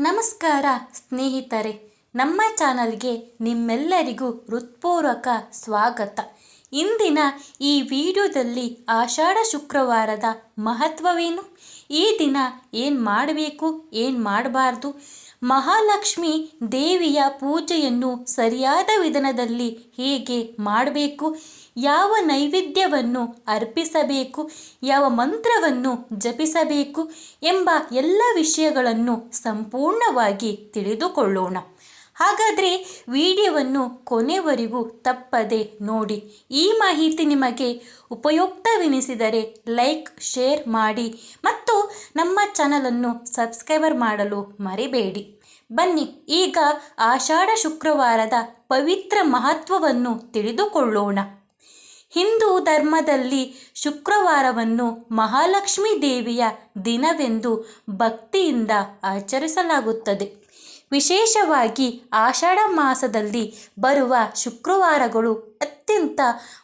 ನಮಸ್ಕಾರ ಸ್ನೇಹಿತರೆ, ನಮ್ಮ ಚಾನಲ್ಗೆ ನಿಮ್ಮೆಲ್ಲರಿಗೂ ಹೃತ್ಪೂರ್ವಕ ಸ್ವಾಗತ. ಇಂದಿನ ಈ ವಿಡಿಯೋದಲ್ಲಿ ಆಷಾಢ ಶುಕ್ರವಾರದ ಮಹತ್ವವೇನು, ಈ ದಿನ ಏನು ಮಾಡಬೇಕು ಏನು ಮಾಡಬಾರ್ದು, ಮಹಾಲಕ್ಷ್ಮಿ ದೇವಿಯ ಪೂಜೆಯನ್ನು ಸರಿಯಾದ ವಿಧಾನದಲ್ಲಿ ಹೇಗೆ ಮಾಡಬೇಕು, ಯಾವ ನೈವೇದ್ಯವನ್ನು ಅರ್ಪಿಸಬೇಕು, ಯಾವ ಮಂತ್ರವನ್ನು ಜಪಿಸಬೇಕು ಎಂಬ ಎಲ್ಲ ವಿಷಯಗಳನ್ನು ಸಂಪೂರ್ಣವಾಗಿ ತಿಳಿದುಕೊಳ್ಳೋಣ. ಹಾಗಾದರೆ ವಿಡಿಯೋವನ್ನು ಕೊನೆವರೆಗೂ ತಪ್ಪದೆ ನೋಡಿ. ಈ ಮಾಹಿತಿ ನಿಮಗೆ ಉಪಯುಕ್ತವೆನಿಸಿದರೆ ಲೈಕ್, ಶೇರ್ ಮಾಡಿ ಮತ್ತು ನಮ್ಮ ಚಾನಲನ್ನು ಸಬ್ಸ್ಕ್ರೈಬರ್ ಮಾಡಲು ಮರಿಬೇಡಿ. ಬನ್ನಿ ಈಗ ಆಷಾಢ ಶುಕ್ರವಾರದ ಪವಿತ್ರ ಮಹತ್ವವನ್ನು ತಿಳಿದುಕೊಳ್ಳೋಣ. ಹಿಂದೂ ಧರ್ಮದಲ್ಲಿ ಶುಕ್ರವಾರವನ್ನು ಮಹಾಲಕ್ಷ್ಮೀ ದೇವಿಯ ದಿನವೆಂದು ಭಕ್ತಿಯಿಂದ ಆಚರಿಸಲಾಗುತ್ತದೆ. ವಿಶೇಷವಾಗಿ ಆಷಾಢ ಮಾಸದಲ್ಲಿ ಬರುವ ಶುಕ್ರವಾರಗಳು ಅತ್ಯಂತ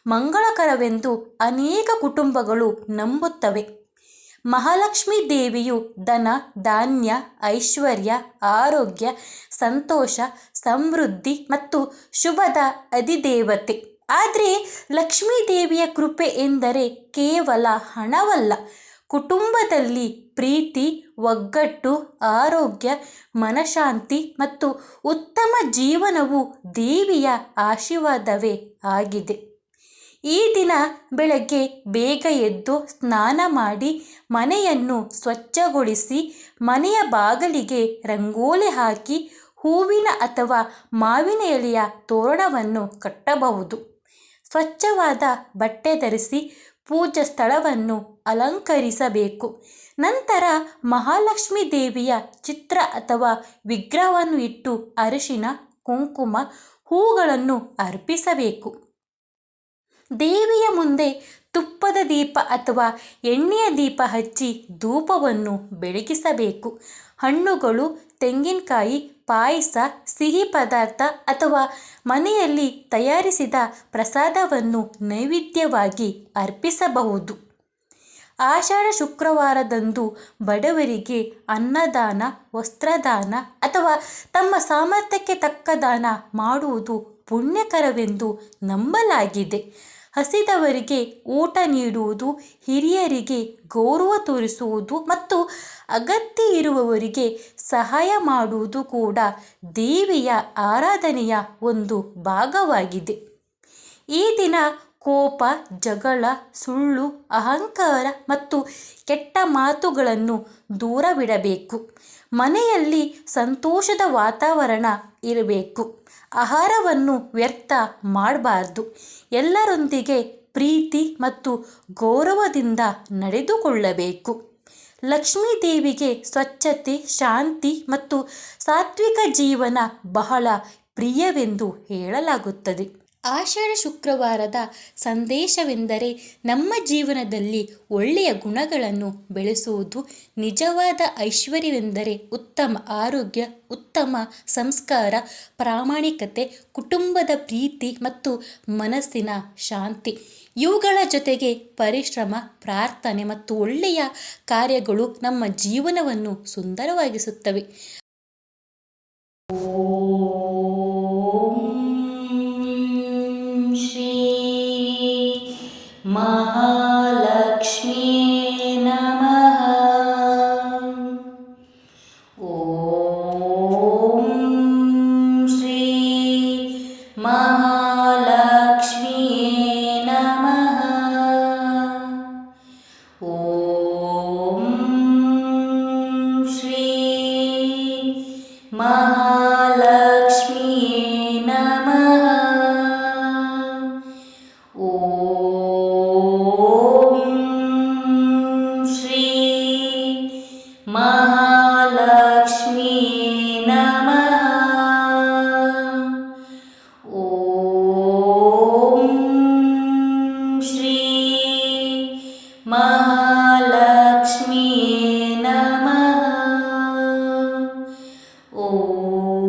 ಮಂಗಳಕರವೆಂದು ಅನೇಕ ಕುಟುಂಬಗಳು ನಂಬುತ್ತವೆ. ಮಹಾಲಕ್ಷ್ಮೀ ದೇವಿಯು ಧನ, ಧಾನ್ಯ, ಐಶ್ವರ್ಯ, ಆರೋಗ್ಯ, ಸಂತೋಷ, ಸಮೃದ್ಧಿ ಮತ್ತು ಶುಭದ ಅಧಿದೇವತೆ. ಆದರೆ ಲಕ್ಷ್ಮೀ ದೇವಿಯ ಕೃಪೆ ಎಂದರೆ ಕೇವಲ ಹಣವಲ್ಲ, ಕುಟುಂಬದಲ್ಲಿ ಪ್ರೀತಿ, ಒಗ್ಗಟ್ಟು, ಆರೋಗ್ಯ, ಮನಃಶಾಂತಿ ಮತ್ತು ಉತ್ತಮ ಜೀವನವು ದೇವಿಯ ಆಶೀರ್ವಾದವೇ ಆಗಿದೆ. ಈ ದಿನ ಬೆಳಗ್ಗೆ ಬೇಗ ಎದ್ದು ಸ್ನಾನ ಮಾಡಿ ಮನೆಯನ್ನು ಸ್ವಚ್ಛಗೊಳಿಸಿ ಮನೆಯ ಬಾಗಿಲಿಗೆ ರಂಗೋಲಿ ಹಾಕಿ ಹೂವಿನ ಅಥವಾ ಮಾವಿನ ಎಲೆಯ ತೋರಣವನ್ನು ಕಟ್ಟಬಹುದು. ಸ್ವಚ್ಛವಾದ ಬಟ್ಟೆ ಧರಿಸಿ ಪೂಜಾ ಸ್ಥಳವನ್ನು ಅಲಂಕರಿಸಬೇಕು. ನಂತರ ಮಹಾಲಕ್ಷ್ಮೀ ದೇವಿಯ ಚಿತ್ರ ಅಥವಾ ವಿಗ್ರಹವನ್ನು ಇಟ್ಟು ಅರಿಶಿನ, ಕುಂಕುಮ, ಹೂಗಳನ್ನು ಅರ್ಪಿಸಬೇಕು. ದೇವಿಯ ಮುಂದೆ ತುಪ್ಪದ ದೀಪ ಅಥವಾ ಎಣ್ಣೆಯ ದೀಪ ಹಚ್ಚಿ ಧೂಪವನ್ನು ಬೆಳಗಿಸಬೇಕು. ಹಣ್ಣುಗಳು, ತೆಂಗಿನಕಾಯಿ, ಪಾಯಸ, ಸಿಹಿ ಪದಾರ್ಥ ಅಥವಾ ಮನೆಯಲ್ಲಿ ತಯಾರಿಸಿದ ಪ್ರಸಾದವನ್ನು ನೈವೇದ್ಯವಾಗಿ ಅರ್ಪಿಸಬಹುದು. ಆಷಾಢ ಶುಕ್ರವಾರದಂದು ಬಡವರಿಗೆ ಅನ್ನದಾನ, ವಸ್ತ್ರದಾನ ಅಥವಾ ತಮ್ಮ ಸಾಮರ್ಥ್ಯಕ್ಕೆ ತಕ್ಕ ದಾನ ಮಾಡುವುದು ಪುಣ್ಯಕರವೆಂದು ನಂಬಲಾಗಿದೆ. ಹಸಿದವರಿಗೆ ಊಟ ನೀಡುವುದು, ಹಿರಿಯರಿಗೆ ಗೌರವ ತೋರಿಸುವುದು ಮತ್ತು ಅಗತ್ಯ ಇರುವವರಿಗೆ ಸಹಾಯ ಮಾಡುವುದು ಕೂಡ ದೇವಿಯ ಆರಾಧನೆಯ ಒಂದು ಭಾಗವಾಗಿದೆ. ಈ ದಿನ ಕೋಪ, ಜಗಳ, ಸುಳ್ಳು, ಅಹಂಕಾರ ಮತ್ತು ಕೆಟ್ಟ ಮಾತುಗಳನ್ನು ದೂರವಿಡಬೇಕು. ಮನೆಯಲ್ಲಿ ಸಂತೋಷದ ವಾತಾವರಣ ಇರಬೇಕು. ಆಹಾರವನ್ನು ವ್ಯರ್ಥ ಮಾಡಬಾರ್ದು. ಎಲ್ಲರೊಂದಿಗೆ ಪ್ರೀತಿ ಮತ್ತು ಗೌರವದಿಂದ ನಡೆದುಕೊಳ್ಳಬೇಕು. ಲಕ್ಷ್ಮೀ ದೇವಿಗೆ ಸ್ವಚ್ಛತೆ, ಶಾಂತಿ ಮತ್ತು ಸಾತ್ವಿಕ ಜೀವನ ಬಹಳ ಪ್ರಿಯವೆಂದು ಹೇಳಲಾಗುತ್ತದೆ. ಆಷಾಢ ಶುಕ್ರವಾರದ ಸಂದೇಶವೆಂದರೆ ನಮ್ಮ ಜೀವನದಲ್ಲಿ ಒಳ್ಳೆಯ ಗುಣಗಳನ್ನು ಬೆಳೆಸುವುದು. ನಿಜವಾದ ಐಶ್ವರ್ಯವೆಂದರೆ ಉತ್ತಮ ಆರೋಗ್ಯ, ಉತ್ತಮ ಸಂಸ್ಕಾರ, ಪ್ರಾಮಾಣಿಕತೆ, ಕುಟುಂಬದ ಪ್ರೀತಿ ಮತ್ತು ಮನಸ್ಸಿನ ಶಾಂತಿ. ಇವುಗಳ ಜೊತೆಗೆ ಪರಿಶ್ರಮ, ಪ್ರಾರ್ಥನೆ ಮತ್ತು ಒಳ್ಳೆಯ ಕಾರ್ಯಗಳು ನಮ್ಮ ಜೀವನವನ್ನು ಸುಂದರವಾಗಿಸುತ್ತವೆ. ಮಹಾಲಕ್ಷ್ಮೀ ನಮಃ. ಓಂ ಶ್ರೀ ಮಹಾಲಕ್ಷ್ಮೀ ನಮಃ. ಓಂ ಶ್ರೀ ಮಹಾಲಕ್ಷ್ಮೀ ನಮಃ. ಓಂ ಶ್ರೀ ಮಹಾಲಕ್ಷ್ಮೀ ನಮಃ. ಓಂ ಶ್ರೀ ಮಹಾಲಕ್ಷ್ಮೀ ನಮಃ. ಓಂ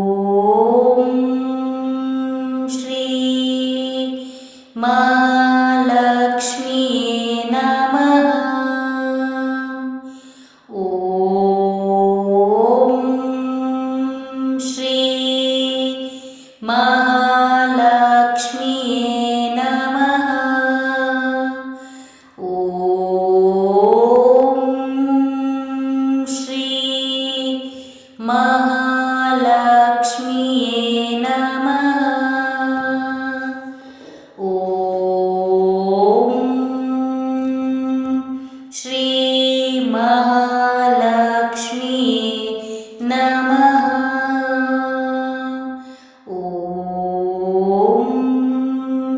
ಮಹಾಲಕ್ಷ್ಮಿಯೇ ನಮಃ. ಓಂ ಶ್ರೀ ಮಹಾಲಕ್ಷ್ಮಿಯೇ ನಮಃ. ಓಂ ಶ್ರೀ ಮಹಾಲಕ್ಷ್ಮಿಯೇ ನಮಃ. ಓಂ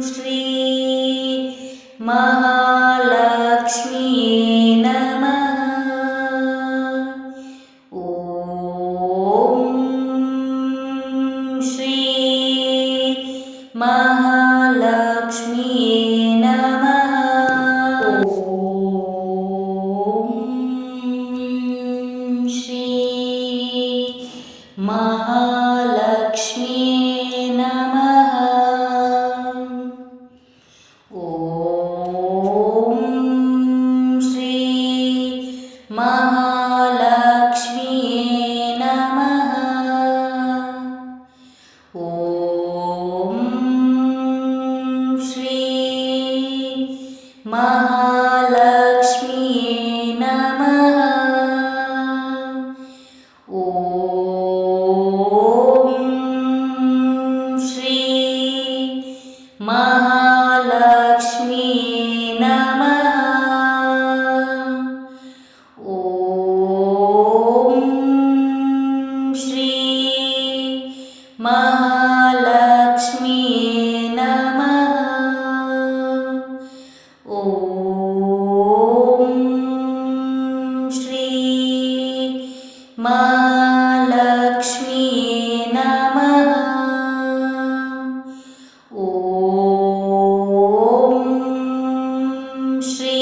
ಶ್ರೀ ಮಹಾಲಕ್ಷ್ಮಿಯೇ ನಮಃ. ಓಂ ಶ್ರೀ ಮಹಾಲಕ್ಷ್ಮಿಯೇ ನಮಃ. ಓಂ ಶ್ರೀ ಮಹಾಲಕ್ಷ್ಮಿಯೇ ನಮಃ. ಓಂ ಶ್ರೀ ಮಹಾಲಕ್ಷ್ಮಿಯೇ ನಮಃ. ಓಂ ಶ್ರೀ ಮಹಾಲಕ್ಷ್ಮಿಯೇ ನಮಃ. ಓಂ ಶ್ರೀ ಮಹಾಲಕ್ಷ್ಮಿಯೇ ನಮಃ. ಓಂ ಶ್ರೀ ಮಹಾಲಕ್ಷ್ಮಿಯೇ ನಮಃ. ಓಂ ಶ್ರೀ ಮಹಾಲಕ್ಷ್ಮಿಯೇ ನಮಃ. ಓಂ ಶ್ರೀ ಮಹಾಲಕ್ಷ್ಮಿಯೇ ನಮಃ. ಓಂ ಶ್ರೀ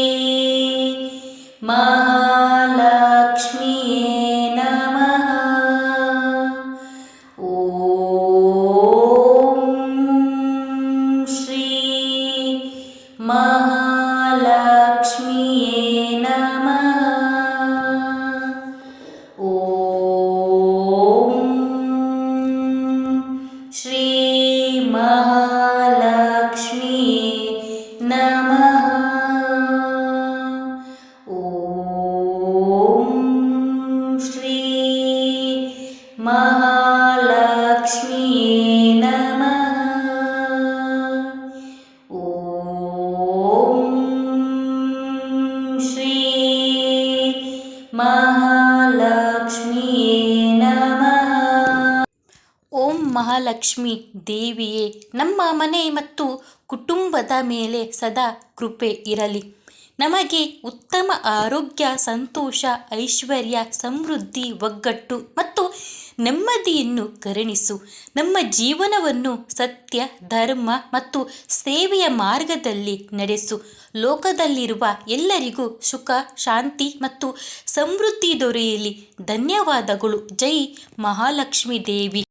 ಮಹಾಲಕ್ಷ್ಮಿಯೇ ನಮಃ. ಓಂ ಶ್ರೀ ಮಹಾಲಕ್ಷ್ಮಿಯೇ ನಮಃ. ಓಂ ಶ್ರೀ ಮಹಾಲಕ್ಷ್ಮಿಯೇ ನಮಃ. ಓಂ ಶ್ರೀ ಮಹಾಲಕ್ಷ್ಮಿಯೇ ನಮಃ. ಓಂ ಮಹಾಲಕ್ಷ್ಮಿ ದೇವಿಯೇ ನಮ್ಮ ಮನೆ ಮತ್ತು ಕುಟುಂಬದ ಮೇಲೆ ಸದಾ ಕೃಪೆ ಇರಲಿ. ನಮಗೆ ಉತ್ತಮ ಆರೋಗ್ಯ, ಸಂತೋಷ, ಐಶ್ವರ್ಯ, ಸಮೃದ್ಧಿ, ಒಗ್ಗಟ್ಟು ಮತ್ತು ನೆಮ್ಮದಿಯನ್ನು ಕರುಣಿಸು. ನಮ್ಮ ಜೀವನವನ್ನು ಸತ್ಯ, ಧರ್ಮ ಮತ್ತು ಸೇವೆಯ ಮಾರ್ಗದಲ್ಲಿ ನಡೆಸು. ಲೋಕದಲ್ಲಿರುವ ಎಲ್ಲರಿಗೂ ಸುಖ, ಶಾಂತಿ ಮತ್ತು ಸಮೃದ್ಧಿ ದೊರೆಯಲಿ. ಧನ್ಯವಾದಗಳು. ಜೈ ಮಹಾಲಕ್ಷ್ಮಿ ದೇವಿ.